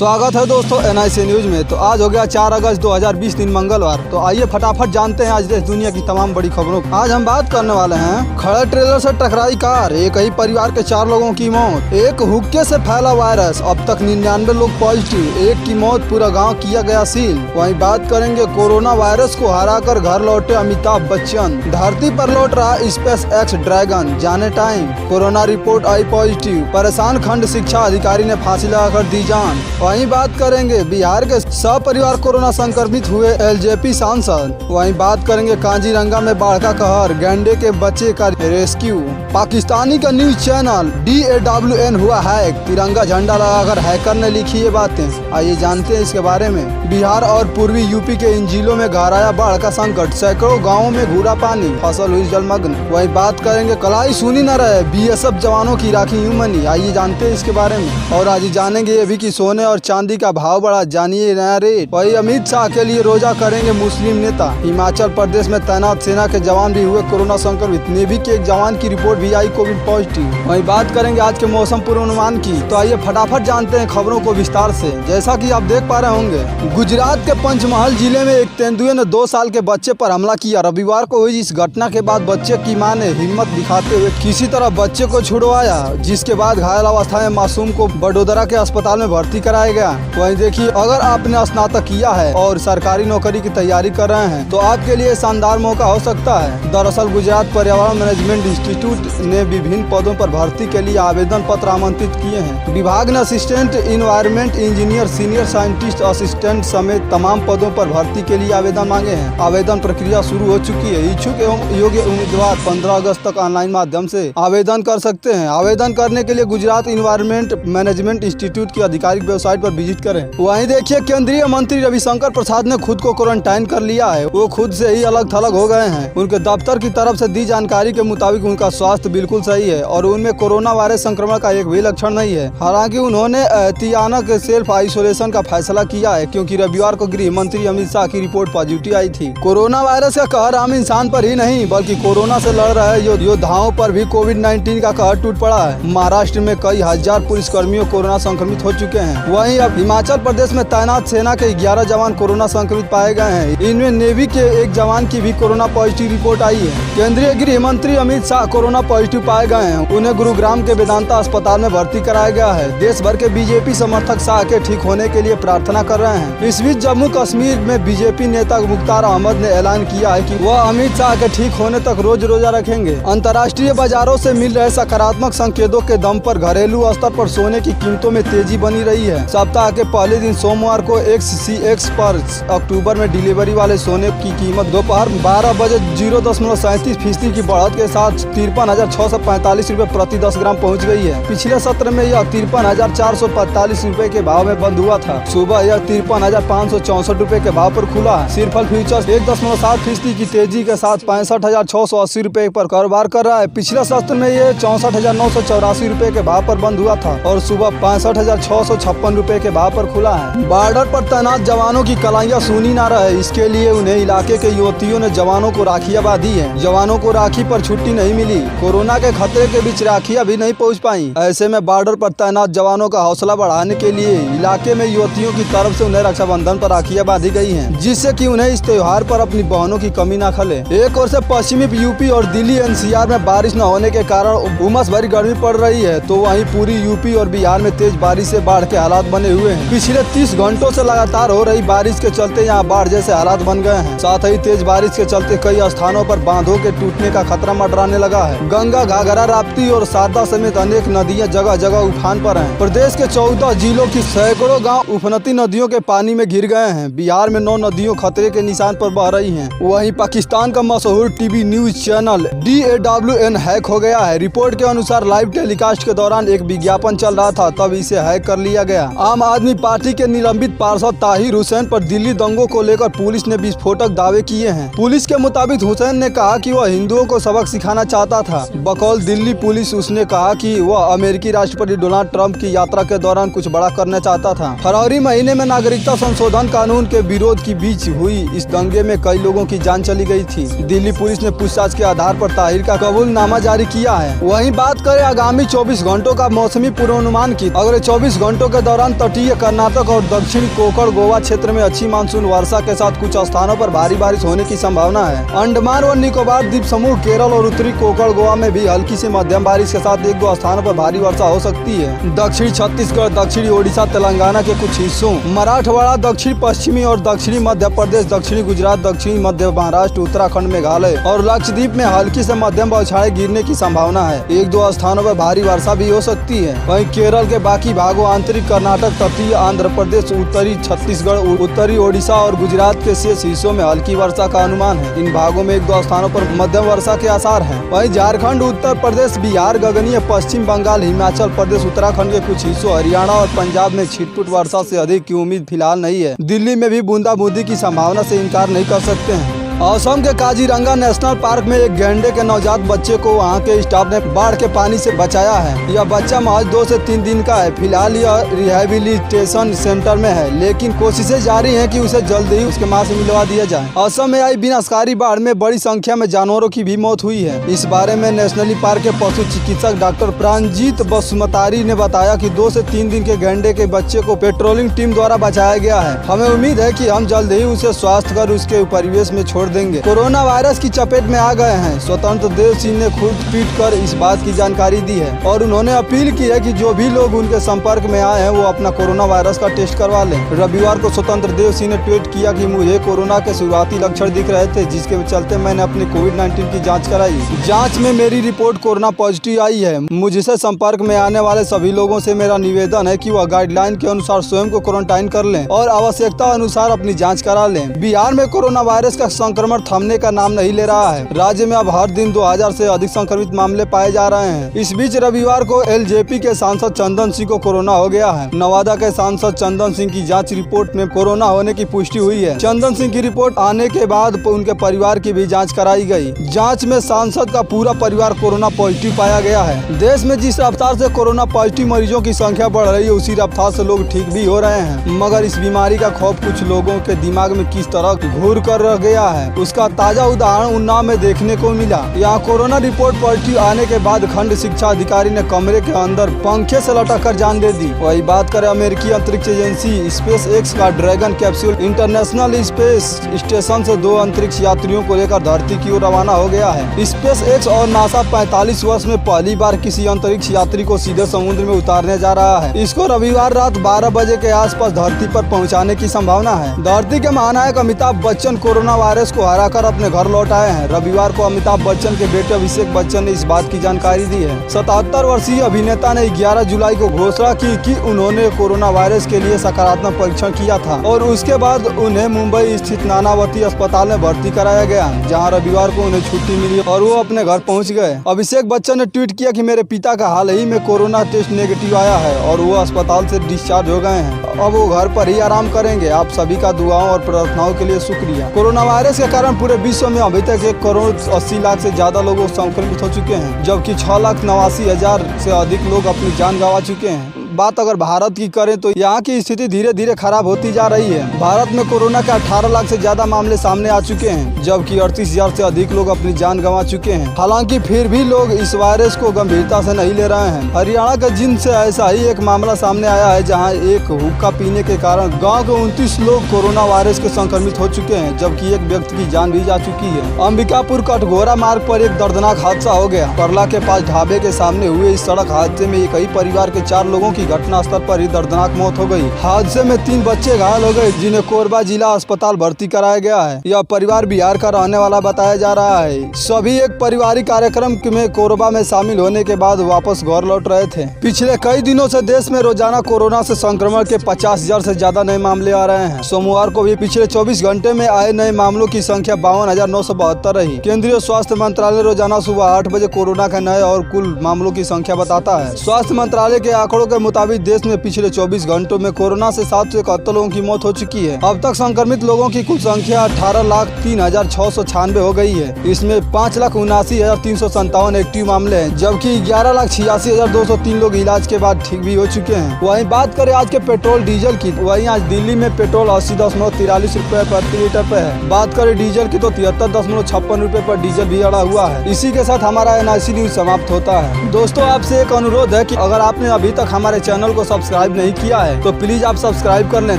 स्वागत है दोस्तों NIC न्यूज में। तो आज हो गया 4 अगस्त 2020 दिन मंगलवार। तो आइए फटाफट जानते हैं आज देश दुनिया की तमाम बड़ी खबरों। आज हम बात करने वाले हैं खड़े ट्रेलर से टकराई कार, एक ही परिवार के 4 लोगों की मौत, एक हुक्के से फैला वायरस, अब तक 99 लोग पॉजिटिव, एक की मौत, पूरा गाँव किया गया सील। वहीं बात करेंगे कोरोना वायरस को हराकर घर लौटे अमिताभ बच्चन, धरती पर लौट रहा SpaceX ड्रैगन, जाने टाइम, कोरोना रिपोर्ट आई पॉजिटिव, परेशान खंड शिक्षा अधिकारी ने फांसी लगाकर दी जान। वहीं बात करेंगे बिहार के सपरिवार कोरोना संक्रमित हुए LJP सांसद। वहीं बात करेंगे काजीरंगा में बाढ़ का कहर, गैंडे के बच्चे का रेस्क्यू। पाकिस्तानी का न्यूज चैनल DAWN हुआ हैक, तिरंगा झंडा लगाकर हैकर ने लिखी ये बातें। आइए जानते हैं इसके बारे में। बिहार और पूर्वी यूपी के इन जिलों में गहराया बाढ़ का संकट, सैकड़ों गाँवों में घूरा पानी, फसल हुई जलमग्न। वहीं बात करेंगे कलाई सुनी न रहे, BSF जवानों की राखी यूं मनी। आइए जानते हैं इसके बारे में। और आज जानेंगे ये भी कि सोने और चांदी का भाव बढ़ा, जानिए नया रेट। वही अमित शाह के लिए रोजा करेंगे मुस्लिम नेता। हिमाचल प्रदेश में तैनात सेना के जवान भी हुए कोरोना संक्रमित, नेवी के एक जवान की रिपोर्ट भी आई कोविड पॉजिटिव। वही बात करेंगे आज के मौसम पूर्वानुमान की। तो आइए फटाफट जानते हैं खबरों को विस्तार से। जैसा कि आप देख पा रहे होंगे, गुजरात के पंचमहल जिले में एक तेंदुए ने 2 साल के बच्चे पर हमला किया। रविवार को हुई इस घटना के बाद बच्चे की मां ने हिम्मत दिखाते हुए किसी तरह बच्चे को छुड़वाया, जिसके बाद घायल अवस्था में मासूम को बड़ोदरा के अस्पताल में भर्ती कराया गया। वहीं देखिए, अगर आपने स्नातक किया है और सरकारी नौकरी की तैयारी कर रहे हैं तो आपके लिए शानदार मौका हो सकता है। दरअसल गुजरात पर्यावरण मैनेजमेंट इंस्टीट्यूट ने विभिन्न पदों पर भर्ती के लिए आवेदन पत्र आमंत्रित किए हैं। विभाग ने assistant environment engineer, senior scientist, assistant समेत तमाम पदों पर भर्ती के लिए आवेदन मांगे हैं। आवेदन प्रक्रिया शुरू हो चुकी है। इच्छुक एवं योग्य उम्मीदवार 15 अगस्त तक ऑनलाइन माध्यम से आवेदन कर सकते हैं। आवेदन करने के लिए गुजरात इन्वायरमेंट मैनेजमेंट इंस्टीट्यूट की आधिकारिक वेबसाइट पर विजिट करें। वहीं देखिए, केंद्रीय मंत्री रविशंकर प्रसाद ने खुद को क्वारंटाइन कर लिया है। वो खुद से ही अलग थलग हो गए हैं। उनके दफ्तर की तरफ से दी जानकारी के मुताबिक उनका स्वास्थ्य बिल्कुल सही है और उनमें कोरोना वायरस संक्रमण का एक भी लक्षण नहीं है। हालांकि उन्होंने एहतियातन सेल्फ आइसोलेशन का फैसला किया है, क्योंकि रविवार को गृह मंत्री अमित शाह की रिपोर्ट पॉजिटिव आई थी। कोरोना वायरस का कहर आम इंसान पर ही नहीं बल्कि कोरोना से लड़ रहे योद्धाओं पर भी कोविड-19 का कहर टूट पड़ा है। महाराष्ट्र में कई हजार पुलिसकर्मियों कोरोना संक्रमित हो चुके हैं। वहीं अब हिमाचल प्रदेश में तैनात सेना के 11 जवान कोरोना संक्रमित पाए गए हैं। इनमें नेवी के एक जवान की भी कोरोना पॉजिटिव रिपोर्ट आई है। केंद्रीय गृह मंत्री अमित शाह कोरोना पॉजिटिव पाए गए हैं। उन्हें गुरुग्राम के वेदांता अस्पताल में भर्ती कराया गया है। देश भर के बीजेपी समर्थक शाह के ठीक होने के लिए प्रार्थना कर रहे हैं। इस बीच जम्मू कश्मीर में बीजेपी नेता मुख्तार अहमद ने ऐलान किया है कि वह अमित शाह के ठीक होने तक रोज रोजा रखेंगे। अंतर्राष्ट्रीय बाजारों से मिल रहे सकारात्मक संकेतों के दम पर घरेलू स्तर पर सोने की कीमतों में तेजी बनी रही है। सप्ताह के पहले दिन सोमवार को XCX पर अक्टूबर में डिलीवरी वाले सोने की कीमत दोपहर 12 बजे 0.37% की बढ़त के साथ 53,645 रुपए प्रति 10 ग्राम पहुंच गई है। पिछले सत्र में यह 53,445 रुपए के भाव में बंद हुआ था। सुबह यह 53,564 रुपए के भाव पर खुला है। सिर्फल फ्यूचर्स 1.7% की तेजी के साथ 65,680 रुपए पर कारोबार कर रहा है। पिछले सत्र में यह 64,984 रुपए के भाव पर बंद हुआ था और सुबह 65,656 रुपए के भाव पर खुला है। बॉर्डर पर तैनात जवानों की कलाइयां सुनी ना रहे, इसके लिए उन्हें इलाके के युवतियों ने जवानों को राखियां बांधी है। जवानों को राखी पर छुट्टी नहीं मिली। कोरोना के खतरे के बीच राखियां भी नहीं पहुंच पाई। ऐसे में बॉर्डर पर तैनात जवानों का हौसला बढ़ाने के लिए इलाके में युवतियों की तरफ से उन्हें रक्षाबंधन पर राखियां बांधी गई है, जिससे कि उन्हें इस त्योहार पर अपनी बहनों की कमी न खले। एक ओर से पश्चिमी यूपी और दिल्ली NCR में बारिश न होने के कारण उमस भरी गर्मी पड़ रही है, तो वहीं पूरी यूपी और बिहार में तेज बारिश से बाढ़ के हालात बने हुए हैं। पिछले 30 घंटों से लगातार हो रही बारिश के चलते यहाँ बाढ़ जैसे हालात बन गए हैं। साथ ही तेज बारिश के चलते कई स्थानों पर बांधों के टूटने का खतरा मंडराने लगा है। गंगा, घाघरा, राप्ती और शारदा समेत अनेक नदियां जगह जगह उफान पर हैं। प्रदेश के 14 जिलों की सैकड़ों गाँव उफनती नदियों के पानी में घिर गए हैं। बिहार में 9 नदियों खतरे के निशान पर बह रही है। वहीं पाकिस्तान का मशहूर TV news channel DAWN hack हो गया है। रिपोर्ट के अनुसार लाइव टेलीकास्ट के दौरान एक विज्ञापन चल रहा था, तब इसे हैक कर लिया गया। आम आदमी पार्टी के निलंबित पार्षद ताहिर हुसैन पर दिल्ली दंगों को लेकर पुलिस ने विस्फोटक दावे किए हैं। पुलिस के मुताबिक हुसैन ने कहा कि वह हिंदुओं को सबक सिखाना चाहता था। बकौल दिल्ली पुलिस उसने कहा कि वह अमेरिकी राष्ट्रपति डोनाल्ड ट्रंप की यात्रा के दौरान कुछ बड़ा करना चाहता था। फरवरी महीने में नागरिकता संशोधन कानून के विरोध की बीच हुई इस दंगे में कई लोगों की जान चली गई थी। दिल्ली पुलिस ने पूछताछ के आधार पर ताहिर का कबूलनामा जारी किया है। वहीं बात करें आगामी 24 घंटों का मौसमी पूर्वानुमान की, अगले 24 घंटों के दौरान दौरान तटीय कर्नाटक और दक्षिणी कोकण गोवा क्षेत्र में अच्छी मानसून वर्षा के साथ कुछ स्थानों पर भारी बारिश होने की संभावना है। अंडमान और निकोबार द्वीप समूह, केरल और उत्तरी कोकण गोवा में भी हल्की से मध्यम बारिश के साथ एक दो स्थानों पर भारी वर्षा हो सकती है। दक्षिणी छत्तीसगढ़, दक्षिणी ओडिशा, तेलंगाना के कुछ हिस्सों, मराठवाड़ा, दक्षिणी पश्चिमी और दक्षिणी मध्य प्रदेश, दक्षिणी गुजरात, दक्षिणी मध्य महाराष्ट्र, उत्तराखंड, मेघालय और लक्षद्वीप में हल्की से मध्यम बौछारें गिरने की संभावना है। एक दो स्थानों पर भारी वर्षा भी हो सकती है। वहीं केरल के बाकी भागों, आंतरिक कर्नाटक, तटीय आंध्र प्रदेश, उत्तरी छत्तीसगढ़, उत्तरी ओडिशा और गुजरात के शेष हिस्सों में हल्की वर्षा का अनुमान है। इन भागों में एक दो स्थानों पर मध्यम वर्षा के आसार हैं। वहीं झारखंड, उत्तर प्रदेश, बिहार, गगनीय पश्चिम बंगाल, हिमाचल प्रदेश, उत्तराखंड के कुछ हिस्सों, हरियाणा और पंजाब में छिटपुट वर्षा से अधिक की उम्मीद फिलहाल नहीं है। दिल्ली में भी बूंदाबूंदी की संभावना से इनकार नहीं कर सकते हैं। असम के काजीरंगा नेशनल पार्क में एक गैंडे के नवजात बच्चे को वहां के स्टाफ ने बाढ़ के पानी से बचाया है। यह बच्चा महज 2 से 3 दिन का है। फिलहाल यह रिहेबिलिटेशन सेंटर में है, लेकिन कोशिशें जारी हैं कि उसे जल्द ही उसके मां से मिलवा दिया जाए। असम में आई विनाशकारी बाढ़ में बड़ी संख्या में जानवरों की भी मौत हुई है। इस बारे में नेशनली पार्क के पशु चिकित्सक डॉक्टर प्राणजीत बसुमतारी ने बताया कि 2 से 3 दिन के गैंडे के बच्चे को पेट्रोलिंग टीम द्वारा बचाया गया है। हमें उम्मीद है कि हम जल्द ही उसे स्वस्थ कर उसके परिवेश में छोड़ देंगे। कोरोना वायरस की चपेट में आ गए हैं। स्वतंत्र देव सिंह ने खुद ट्वीट कर इस बात की जानकारी दी है और उन्होंने अपील की है कि जो भी लोग उनके संपर्क में आए हैं वो अपना कोरोना वायरस का टेस्ट करवा लें। रविवार को स्वतंत्र देव सिंह ने ट्वीट किया कि मुझे कोरोना के शुरुआती लक्षण दिख रहे थे, जिसके चलते मैंने अपनी कोविड-19 की जाँच कराई। जाँच में मेरी रिपोर्ट कोरोना पॉजिटिव आई है। मुझसे संपर्क में आने वाले सभी लोगों से मेरा निवेदन है कि वह गाइडलाइन के अनुसार स्वयं को क्वारंटाइन कर लें और आवश्यकता अनुसार अपनी जाँच करा लें। बिहार में कोरोना वायरस का संक्रमण थमने का नाम नहीं ले रहा है। राज्य में अब हर दिन 2000 से अधिक संक्रमित मामले पाए जा रहे हैं। इस बीच रविवार को एलजेपी के सांसद चंदन सिंह को कोरोना हो गया है। नवादा के सांसद चंदन सिंह की जांच रिपोर्ट में कोरोना होने की पुष्टि हुई है। चंदन सिंह की रिपोर्ट आने के बाद उनके परिवार की भी जाँच कराई गयी। जाँच में सांसद का पूरा परिवार कोरोना पॉजिटिव पाया गया है। देश में जिस रफ्तार से कोरोना पॉजिटिव मरीजों की संख्या बढ़ रही है, उसी रफ्तार से लोग ठीक भी हो रहे हैं। मगर इस बीमारी का खौफ कुछ लोगों के दिमाग में किस तरह घूर कर रह गया है, उसका ताजा उदाहरण उन्नाव में देखने को मिला। यहाँ कोरोना रिपोर्ट पॉजिटिव आने के बाद खंड शिक्षा अधिकारी ने कमरे के अंदर पंखे से लटक कर जान दे दी। वही बात करें अमेरिकी अंतरिक्ष एजेंसी स्पेस एक्स का dragon capsule international space station से 2 अंतरिक्ष यात्रियों को लेकर धरती की ओर रवाना हो गया है। स्पेस एक्स और नासा 45 वर्ष में पहली बार किसी अंतरिक्ष यात्री को सीधे समुद्र में उतारने जा रहा है। इसको रविवार रात 12 बजे के आसपास धरती पर पहुंचाने की संभावना है। धरती के महानायक अमिताभ बच्चन कोरोना वायरस को हराकर अपने घर लौट आए हैं। रविवार को अमिताभ बच्चन के बेटे अभिषेक बच्चन ने इस बात की जानकारी दी है। 77 वर्षीय अभिनेता ने 11 जुलाई को घोषणा की कि उन्होंने कोरोना वायरस के लिए सकारात्मक परीक्षण किया था और उसके बाद उन्हें मुंबई स्थित नानावती अस्पताल में भर्ती कराया गया, जहां रविवार को उन्हें छुट्टी मिली और वो अपने घर पहुंच गए। अभिषेक बच्चन ने ट्वीट किया कि मेरे पिता का हाल ही में कोरोना टेस्ट नेगेटिव आया है और वो अस्पताल से डिस्चार्ज हो गए हैं। अब वो घर पर ही आराम करेंगे। आप सभी का दुआओं और प्रार्थनाओं के लिए शुक्रिया। कोरोना वायरस के कारण पूरे विश्व में अभी तक 1 करोड़ 80 लाख से ज्यादा लोग संक्रमित हो चुके हैं, जबकि 6,89,000 से अधिक लोग अपनी जान गंवा चुके हैं। बात अगर भारत की करें तो यहाँ की स्थिति धीरे धीरे खराब होती जा रही है। भारत में कोरोना के 18 लाख से ज्यादा मामले सामने आ चुके हैं, जबकि 38,000 से अधिक लोग अपनी जान गंवा चुके हैं। हालांकि फिर भी लोग इस वायरस को गंभीरता से नहीं ले रहे हैं। हरियाणा के जिंद से ऐसा ही एक मामला सामने आया है, जहाँ एक हुक्का पीने के कारण गाँव के 29 लोग कोरोना वायरस के संक्रमित हो चुके हैं, जबकि एक व्यक्ति की जान भी जा चुकी है। अंबिकापुर कटघोरा मार्ग पर एक दर्दनाक हादसा हो गया। परला के पास ढाबे के सामने हुए इस सड़क हादसे में कई परिवार के 4 लोगों की घटना स्थल पर ही दर्दनाक मौत हो गई। हादसे में 3 बच्चे घायल हो गए, जिन्हें कोरबा जिला अस्पताल भर्ती कराया गया है। यह परिवार बिहार का रहने वाला बताया जा रहा है। सभी एक पारिवारिक कार्यक्रम में कोरबा में शामिल होने के बाद वापस घर लौट रहे थे। पिछले कई दिनों से देश में रोजाना कोरोना से संक्रमण के 50,000 से ज्यादा नए मामले आ रहे हैं। सोमवार को भी पिछले 24 घंटे में आए नए मामलों की संख्या 52,972 रही। केंद्रीय स्वास्थ्य मंत्रालय रोजाना सुबह 8 बजे कोरोना के नए और कुल मामलों की संख्या बताता है। स्वास्थ्य मंत्रालय के आंकड़ों के मुताबिक देश में पिछले 24 घंटों में कोरोना से 771 लोगों की मौत हो चुकी है। अब तक संक्रमित लोगों की कुल संख्या 18,03,696 हो गई है। इसमें 5,79,357 एक्टिव मामले हैं, जबकि 11,86,203 लोग इलाज के बाद ठीक भी हो चुके हैं। वहीं बात करें आज के पेट्रोल डीजल की, वहीं आज दिल्ली में पेट्रोल 80.43 रुपए प्रति लीटर पे है। बात करें डीजल की तो 73.56 रुपए पर डीजल भी अड़ा हुआ है। इसी के साथ हमारा NIC न्यूज समाप्त होता है। दोस्तों, आपसे एक अनुरोध है कि अगर आपने अभी तक हमारे चैनल को सब्सक्राइब नहीं किया है तो प्लीज आप सब्सक्राइब कर लें,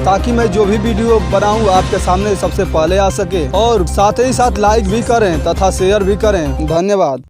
ताकि मैं जो भी वीडियो बनाऊं आपके सामने सबसे पहले आ सके। और साथ ही साथ लाइक भी करें तथा शेयर भी करें। धन्यवाद।